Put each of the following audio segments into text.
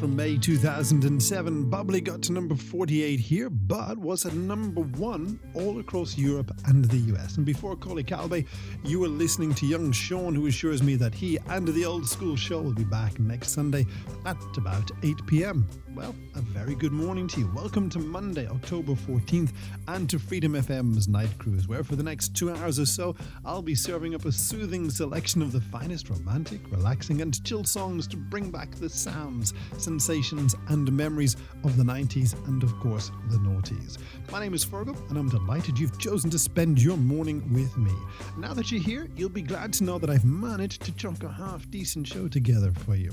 from May 2007. Bubbly got to number 48 here, but was at number 1 all across Europe and the US. And before Coley Calbay, you were listening to young Sean, who assures me that he and the Old School Show will be back next Sunday at about 8 p.m. Well, a very good morning to you. Welcome to Monday, October 14th, and to Freedom FM's Night Cruise, where for the next 2 hours or so, I'll be serving up a soothing selection of the finest romantic, relaxing and chill songs to bring back the sounds, sensations and memories of the 90s and, of course, the noughties. My name is Feargal, and I'm delighted you've chosen to spend your morning with me. Now that you're here, you'll be glad to know that I've managed to chunk a half-decent show together for you.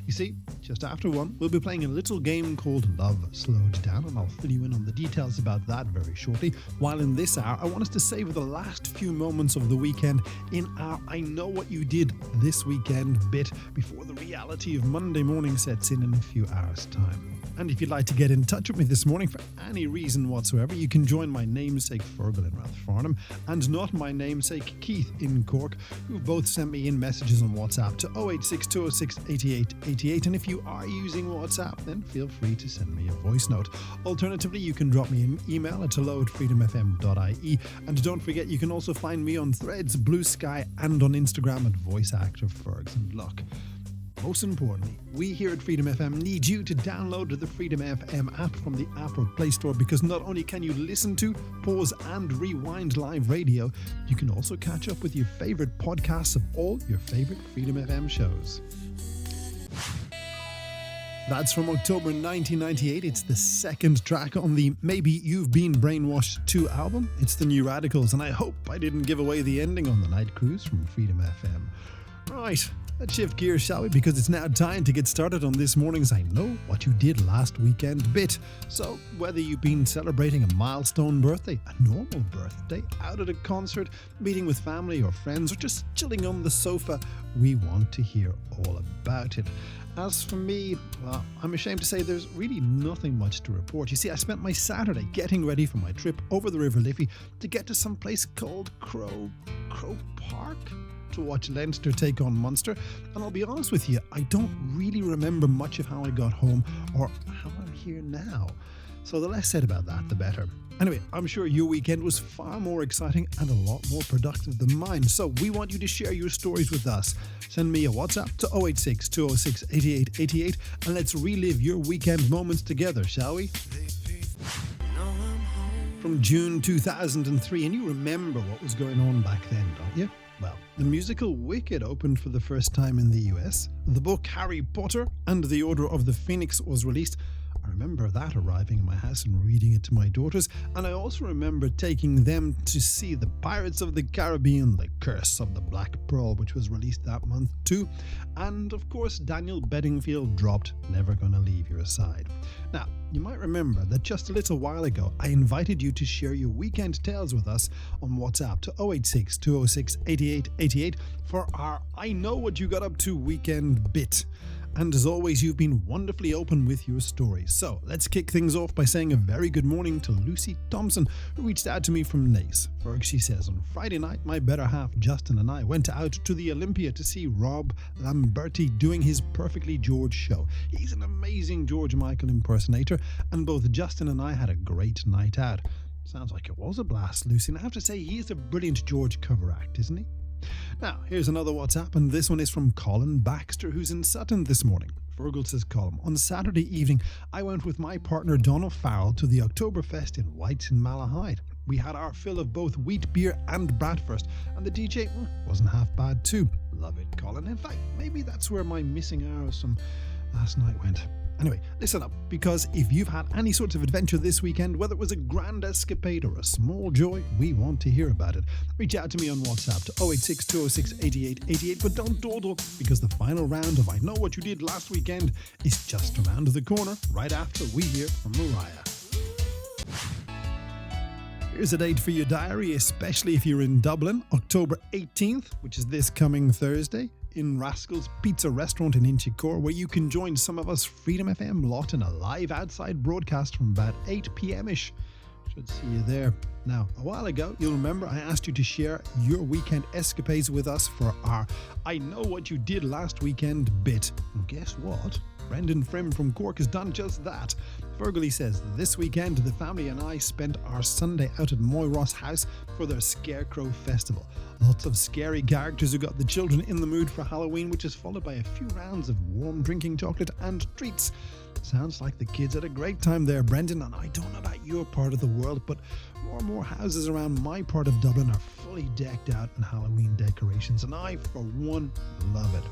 You see, just after 1, we'll be playing a little game called Love Slowed Down, and I'll fill you in on the details about that very shortly. While in this hour, I want us to savor the last few moments of the weekend in our I Know What You Did This Weekend bit before the reality of Monday morning sets in a few hours' time. And if you'd like to get in touch with me this morning for any reason whatsoever, you can join my namesake Feargal in Rathfarnham and not my namesake Keith in Cork, who've both sent me in messages on WhatsApp to 086 206 8888. And if you are using WhatsApp, then feel free to send me a voice note. Alternatively, you can drop me an email at hello@freedomfm.ie. And don't forget, you can also find me on Threads, Blue Sky, and on Instagram at VoiceActorFergs. And look, most importantly, we here at Freedom FM need you to download the Freedom FM app from the App or Play Store, because not only can you listen to, pause and rewind live radio, you can also catch up with your favourite podcasts of all your favourite Freedom FM shows. That's from October 1998. It's the second track on the Maybe You've Been Brainwashed 2 album. It's the New Radicals, and I hope I didn't give away the ending on the Night Cruise from Freedom FM. Right, let's shift gears, shall we? Because it's now time to get started on this morning's I Know What You Did Last Weekend bit. So, whether you've been celebrating a milestone birthday, a normal birthday, out at a concert, meeting with family or friends, or just chilling on the sofa, we want to hear all about it. As for me, well, I'm ashamed to say there's really nothing much to report. You see, I spent my Saturday getting ready for my trip over the River Liffey to get to some place called Crow Park to watch Leinster take on Munster. And I'll be honest with you, I don't really remember much of how I got home or how I'm here now. So the less said about that, the better. Anyway, I'm sure your weekend was far more exciting and a lot more productive than mine. So we want you to share your stories with us. Send me a WhatsApp to 086 206 8888 and let's relive your weekend moments together, shall we? From June 2003, and you remember what was going on back then, don't you? Well, the musical Wicked opened for the first time in the US. The book Harry Potter and the Order of the Phoenix was released. I remember that arriving in my house and reading it to my daughters, and I also remember taking them to see The Pirates of the Caribbean, The Curse of the Black Pearl, which was released that month too. And of course, Daniel Bedingfield dropped Never Gonna Leave Your Side. Now, you might remember that just a little while ago, I invited you to share your weekend tales with us on WhatsApp to 086 206 8888 for our I Know What You Got Up To weekend bit. And as always, you've been wonderfully open with your stories. So let's kick things off by saying a very good morning to Lucy Thompson, who reached out to me from Naas. Ferg, she says, on Friday night, my better half, Justin, and I went out to the Olympia to see Rob Lamberti doing his Perfectly George show. He's an amazing George Michael impersonator, and both Justin and I had a great night out. Sounds like it was a blast, Lucy, and I have to say, he is a brilliant George cover act, isn't he? Now, here's another WhatsApp, and this one is from Colin Baxter, who's in Sutton this morning. Fergal says, Colin, on Saturday evening, I went with my partner Donald Farrell to the Oktoberfest in Whites in Malahide. We had our fill of both wheat beer and Bratwurst, and the DJ wasn't half bad too. Love it, Colin. In fact, maybe that's where my missing hours from last night went. Anyway, listen up, because if you've had any sort of adventure this weekend, whether it was a grand escapade or a small joy, we want to hear about it. Reach out to me on WhatsApp to 086 206 8888, but don't dawdle, because the final round of I Know What You Did Last Weekend is just around the corner, right after we hear from Mariah. Here's a date for your diary, especially if you're in Dublin, October 18th, which is this coming Thursday, in Rascal's Pizza Restaurant in Inchicore, where you can join some of us Freedom FM lot in a live outside broadcast from about 8 p.m-ish. Should see you there. Now, a while ago, you'll remember I asked you to share your weekend escapades with us for our I Know What You Did Last Weekend bit. And guess what? Brendan Frim from Cork has done just that. Feargal says, this weekend the family and I spent our Sunday out at Moyross House for their Scarecrow Festival. Lots of scary characters who got the children in the mood for Halloween, which is followed by a few rounds of warm drinking chocolate and treats. Sounds like the kids had a great time there, Brendan, and I don't know about your part of the world, but more and more houses around my part of Dublin are fully decked out in Halloween decorations, and I, for one, love it.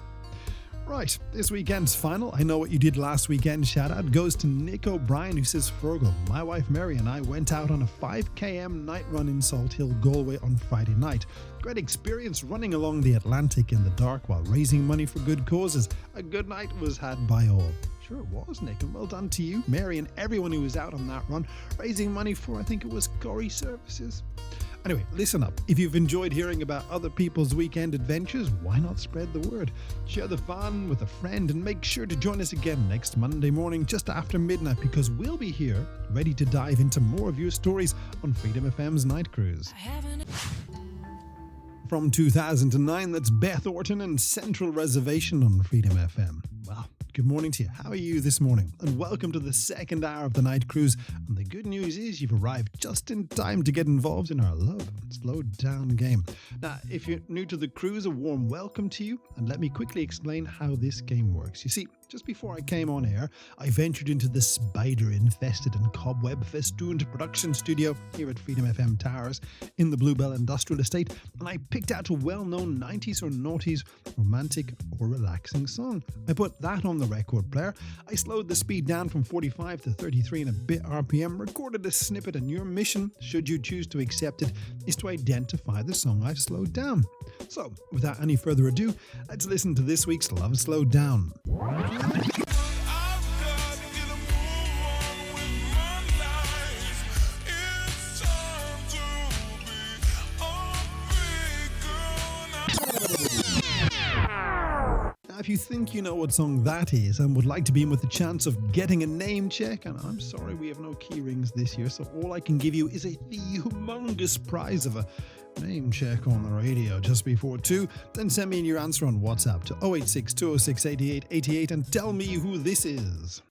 Right, this weekend's final I Know What You Did Last Weekend shout out goes to Nick O'Brien, who says, Feargal, my wife Mary and I went out on a 5km night run in Salt Hill, Galway on Friday night. Great experience running along the Atlantic in the dark while raising money for good causes. A good night was had by all. Sure it was, Nick, and well done to you, Mary, and everyone who was out on that run, raising money for, I think it was Corey Services. Anyway, listen up. If you've enjoyed hearing about other people's weekend adventures, why not spread the word? Share the fun with a friend and make sure to join us again next Monday morning just after midnight, because we'll be here ready to dive into more of your stories on Freedom FM's Night Cruise. From 2009, that's Beth Orton and Central Reservation on Freedom FM. Well, good morning to you. How are you this morning? And welcome to the second hour of the Night Cruise. And the good news is you've arrived just in time to get involved in our Love Slowed Down game. Now, if you're new to the cruise, a warm welcome to you. And let me quickly explain how this game works. You see, just before I came on air, I ventured into the spider-infested and cobweb-festooned production studio here at Freedom FM Towers in the Bluebell Industrial Estate, and I picked out a well-known 90s or noughties romantic or relaxing song. I put that on the record player, I slowed the speed down from 45 to 33 and a bit RPM, recorded a snippet, and your mission, should you choose to accept it, is to identify the song I've slowed down. So, without any further ado, let's listen to this week's Love Slowed Down. If you think you know what song that is and would like to be in with the chance of getting a name check, and I'm sorry we have no key rings this year, so all I can give you is the humongous prize of a name check on the radio just before 2, then send me in your answer on WhatsApp to 086 206 8888 and tell me who this is.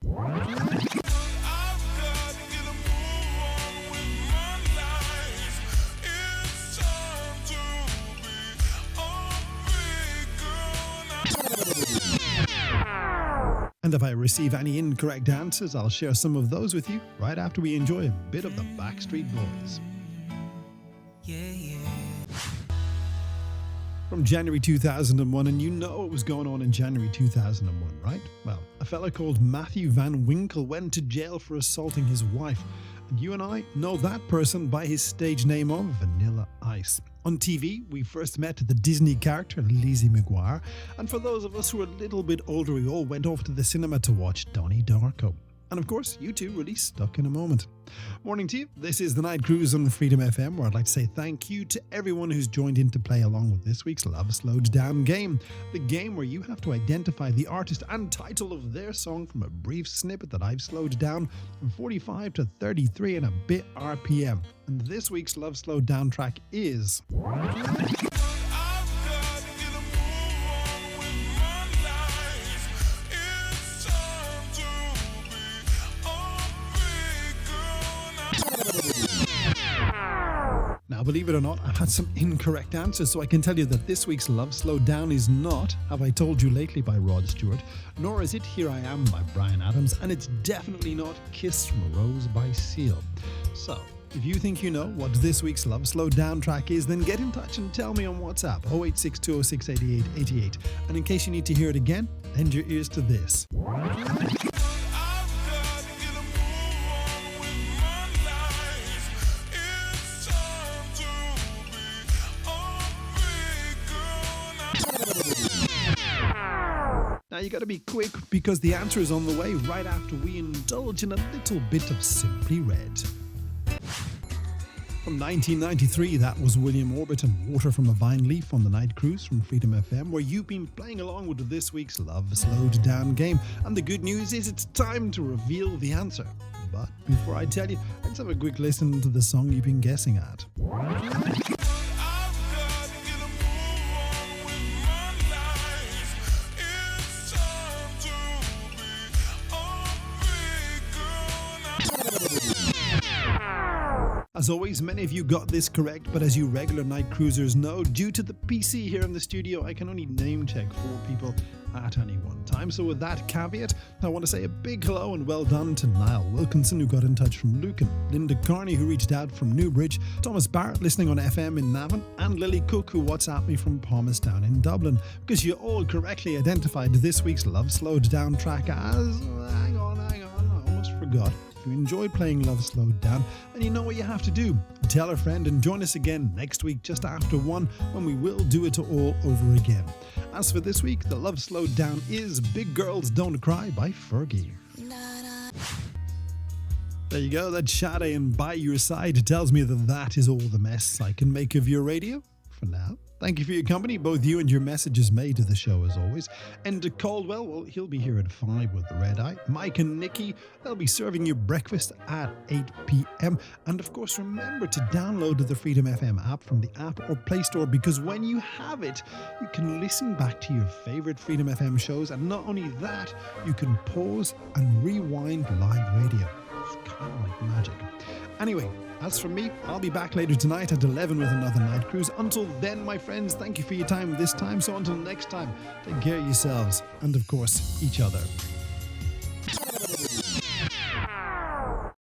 And if I receive any incorrect answers, I'll share some of those with you right after we enjoy a bit of the Backstreet Boys. From January 2001, and you know what was going on in January 2001, right? Well, a fella called Matthew Van Winkle went to jail for assaulting his wife, and you and I know that person by his stage name of Vanilla Ice. On TV, we first met the Disney character Lizzie McGuire, and for those of us who are a little bit older, we all went off to the cinema to watch Donnie Darko. And of course, you two really stuck in a moment. Morning to you. This is the Night Cruise on Freedom FM, where I'd like to say thank you to everyone who's joined in to play along with this week's Love Slowed Down game. The game where you have to identify the artist and title of their song from a brief snippet that I've slowed down from 45 to 33 and a bit RPM. And this week's Love Slowed Down track is... Now, believe it or not, I've had some incorrect answers, so I can tell you that this week's Love Slowed Down is not Have I Told You Lately by Rod Stewart, nor is it Here I Am by Bryan Adams, and it's definitely not Kiss from a Rose by Seal. So, if you think you know what this week's Love Slowed Down track is, then get in touch and tell me on WhatsApp 086 206 8888. And in case you need to hear it again, lend your ears to this. Now you gotta be quick because the answer is on the way right after we indulge in a little bit of Simply Red. From 1993, that was William Orbit and Water from a Vine Leaf on the Night Cruise from Freedom FM, where you've been playing along with this week's Love Slowed Down game. And the good news is it's time to reveal the answer. But before I tell you, let's have a quick listen to the song you've been guessing at. As always, many of you got this correct, but as you regular night cruisers know, due to the PC here in the studio, I can only name check 4 people at any one time. So with that caveat, I want to say a big hello and well done to Niall Wilkinson, who got in touch from Lucan, Linda Carney, who reached out from Newbridge, Thomas Barrett listening on FM in Navan, and Lily Cook, who WhatsApped me from Palmerstown in Dublin, because you all correctly identified this week's Love Slowed Down track as... Hang on, I almost forgot. If you enjoyed playing Love Slowed Down, then you know what you have to do. Tell a friend and join us again next week just after 1 when we will do it all over again. As for this week, the Love Slowed Down is Big Girls Don't Cry by Feargal. There you go, that Sade and By Your Side tells me that is all the mess I can make of your radio for now. Thank you for your company, both you and your messages made to the show as always. And Caldwell, well, he'll be here at 5 with the red eye. Mike and Nikki, they'll be serving you breakfast at 8 p.m. And of course, remember to download the Freedom FM app from the App or Play Store, because when you have it, you can listen back to your favorite Freedom FM shows. And not only that, you can pause and rewind live radio. It's kind of like magic. Anyway, as for me, I'll be back later tonight at 11 with another night cruise. Until then, my friends, thank you for your time this time. So until next time, take care of yourselves and, of course, each other.